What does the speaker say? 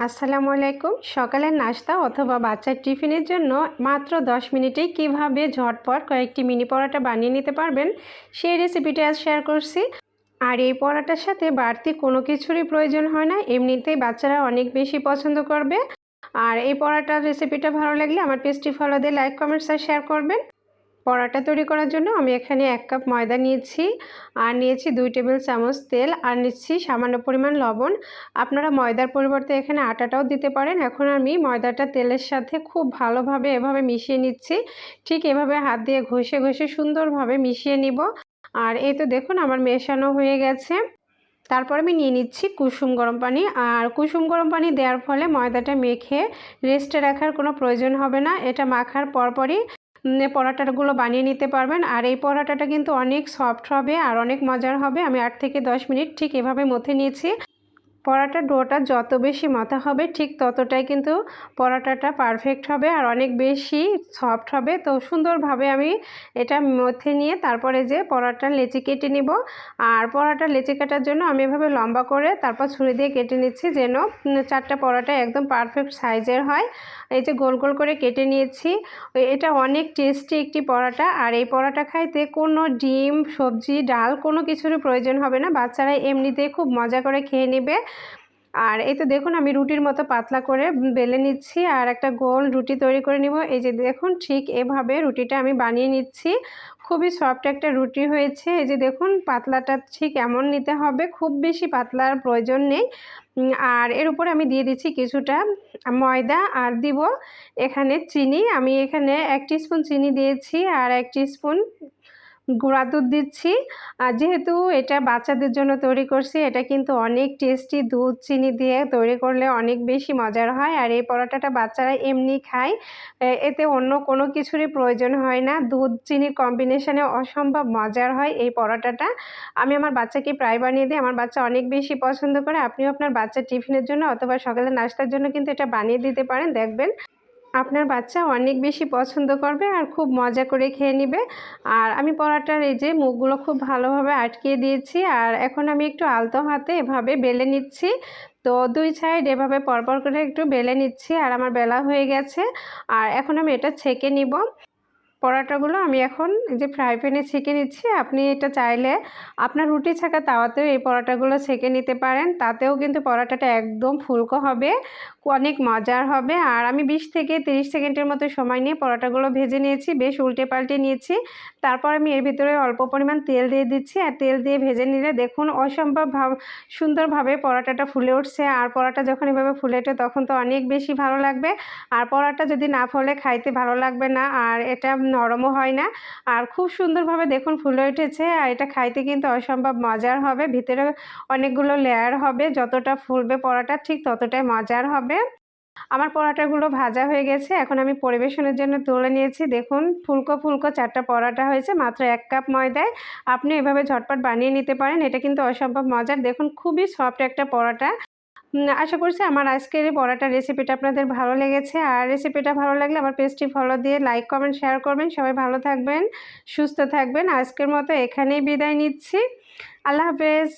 আসসালামু আলাইকুম। সকালের নাস্তা অথবা বাচ্চার টিফিনের জন্য মাত্র 10 মিনিটেই কিভাবে ঝটপট কয়েকটি মিনি পরোটা বানিয়ে নিতে পারবেন সেই রেসিপিটা আজ শেয়ার করছি। আর এই পরোটার সাথে বাড়তি কোনো কিছুরই প্রয়োজন হয় না, এমনিতেই বাচ্চারা অনেক বেশি পছন্দ করবে। আর এই পরোটার রেসিপিটা ভালো লাগলে আমার পেজটি ফলো দিয়ে লাইক, কমেন্টস আর শেয়ার করবেন। পরোটা তৈরি করার জন্য আমি এখানে 1 কাপ ময়দা নিয়েছি, আর নিয়েছি 2 টেবিল চামচ তেল, আর নিচ্ছি সামান্য পরিমাণ লবণ। আপনারা ময়দার পরিবর্তে এখানে আটাটাও দিতে পারেন। এখন আমি ময়দাটা তেলের সাথে খুব ভালোভাবে এভাবে মিশিয়ে নিচ্ছি। ঠিক এভাবে হাত দিয়ে ঘষে ঘষে সুন্দরভাবে মিশিয়ে নিব। আর এই তো দেখুন আমার মেশানো হয়ে গেছে। তারপর আমি নিয়ে নিচ্ছি কুসুম গরম পানি। আর কুসুম গরম পানি দেওয়ার ফলে ময়দাটা মেখে রেস্টে রাখার কোনো প্রয়োজন হবে না। এটা মাখার পরপরই পরোটাগুলো বানিয়ে নিতে পারবেন। আর এই পরোটাটা কিন্তু অনেক সফট হবে আর অনেক মজার হবে। আমি 8 থেকে 10 মিনিট ঠিক এভাবে মথে নিয়েছি। পরোটার ডোটা যত বেশি মথা হবে ঠিক ততটাই কিন্তু পরোটাটা পারফেক্ট হবে আর অনেক বেশি সফট হবে। তো সুন্দরভাবে আমি এটা মথে নিয়ে তারপরে যে পরোটার লেচি কেটে নিব। আর পরোটার লেচি কাটার জন্য আমি এভাবে লম্বা করে তারপর ছুরি দিয়ে কেটে নিচ্ছি, যেন 4টা পরোটা একদম পারফেক্ট সাইজের হয়। এই যে গোল গোল করে কেটে নিয়েছি। এটা অনেক টেস্টি একটি পরোটা। আর এই পরোটা খাইতে কোনো ডিম, সবজি, ডাল কোনো কিছুরই প্রয়োজন হবে না। বাচ্চারা এমনিতেই খুব মজা করে খেয়ে নেবে। আর এই তো দেখুন আমি রুটির মতো পাতলা করে বেলে নিচ্ছি আর একটা গোল রুটি তৈরি করে নিব। এই যে দেখুন ঠিক এভাবে রুটিটা আমি বানিয়ে নিচ্ছি। খুবই সফট একটা রুটি হয়েছে। এই যে দেখুন পাতলাটা ঠিক এমন নিতে হবে, খুব বেশি পাতলার প্রয়োজন নেই। আর এর উপরে আমি দিয়ে দিচ্ছি কিছুটা ময়দা আর দিব এখানে চিনি। আমি এখানে 1 টিস্পুন চিনি দিয়েছি আর 1 টিস্পুন গুঁড়া দুধ দিচ্ছি। আর যেহেতু এটা বাচ্চাদের জন্য তৈরি করছি, এটা কিন্তু অনেক টেস্টি। দুধ চিনি দিয়ে তৈরি করলে অনেক বেশি মজার হয়। আর এই পরোটাটা বাচ্চারা এমনি খায়, এতে অন্য কোনো কিছুরই প্রয়োজন হয় না। দুধ চিনির কম্বিনেশনে অসম্ভব মজার হয় এই পরোটাটা। আমি আমার বাচ্চাকে প্রায় বানিয়ে দিই, আমার বাচ্চা অনেক বেশি পছন্দ করে। আপনিও আপনার বাচ্চার টিফিনের জন্য অথবা সকালের নাস্তার জন্য কিন্তু এটা বানিয়ে দিতে পারেন, দেখবেন আপনার বাচ্চা অনেক বেশি পছন্দ করবে আর খুব মজা করে খেয়ে নেবে। আর আমি পরোটার এই যে মুখগুলো খুব ভালোভাবে আটকিয়ে দিয়েছি। আর এখন আমি একটু আলতো হাতে এভাবে বেলে নিচ্ছি। তো 2 সাইড এভাবে পরপর করে একটু বেলে নিচ্ছি আর আমার বেলা হয়ে গেছে। আর এখন আমি এটা ছেঁকে নিব। পরোটাগুলো আমি এখন যে ফ্রাই প্যানে ছেঁকে নিচ্ছি। আপনি এটা চাইলে আপনার রুটি ছাঁকা তাওয়াতেও এই পরোটাগুলো ছেঁকে নিতে পারেন, তাতেও কিন্তু পরোটাটা একদম ফুলকো হবে, অনেক মজার হবে। আর আমি 20 থেকে 30 সেকেন্ডের মতো সময় নিয়ে পরোটাগুলো ভেজে নিয়েছি, বেশ উল্টে পাল্টে নিয়েছি। তারপর আমি এর ভিতরে অল্প পরিমাণ তেল দিয়ে দিচ্ছি। আর তেল দিয়ে ভেজে নিলে দেখুন অসম্ভব সুন্দরভাবে পরোটাটা ফুলে উঠছে। আর পরোটা যখন এভাবে ফুলে ওঠে তখন তো অনেক বেশি ভালো লাগবে। আর পরোটা যদি না ফোলে খাইতে ভালো লাগবে না, আর এটা নরমও হয় না। আর খুব সুন্দরভাবে দেখুন ফুলে উঠেছে। আর এটা খাইতে কিন্তু অসম্ভব মজার হবে। ভিতরে অনেকগুলো লেয়ার হবে, যতটা ফুলবে পরোটা ঠিক ততটাই মজার হবে। আমার পরোটাগুলো ভাজা হয়ে গেছে, এখন আমি পরিবেশনের জন্য তুলে নিয়েছি। দেখুন ফুলকো ফুলকো 4টা পরোটা হয়েছে মাত্র 1 কাপ ময়দায়। আপনি এভাবে ঝটপট বানিয়ে নিতে পারেন, এটা কিন্তু অসম্ভব মজার। দেখুন খুবই সফট একটা পরোটা। আশা করছি আমার আজকের এই পরোটার রেসিপিটা আপনাদের ভালো লেগেছে। আর রেসিপিটা ভালো লাগলে আমার পেজটি ফলো দিয়ে লাইক, কমেন্ট, শেয়ার করবেন। সবাই ভালো থাকবেন, সুস্থ থাকবেন। আজকের মতো এখানেই বিদায় নিচ্ছি। আল্লাহ হাফেজ।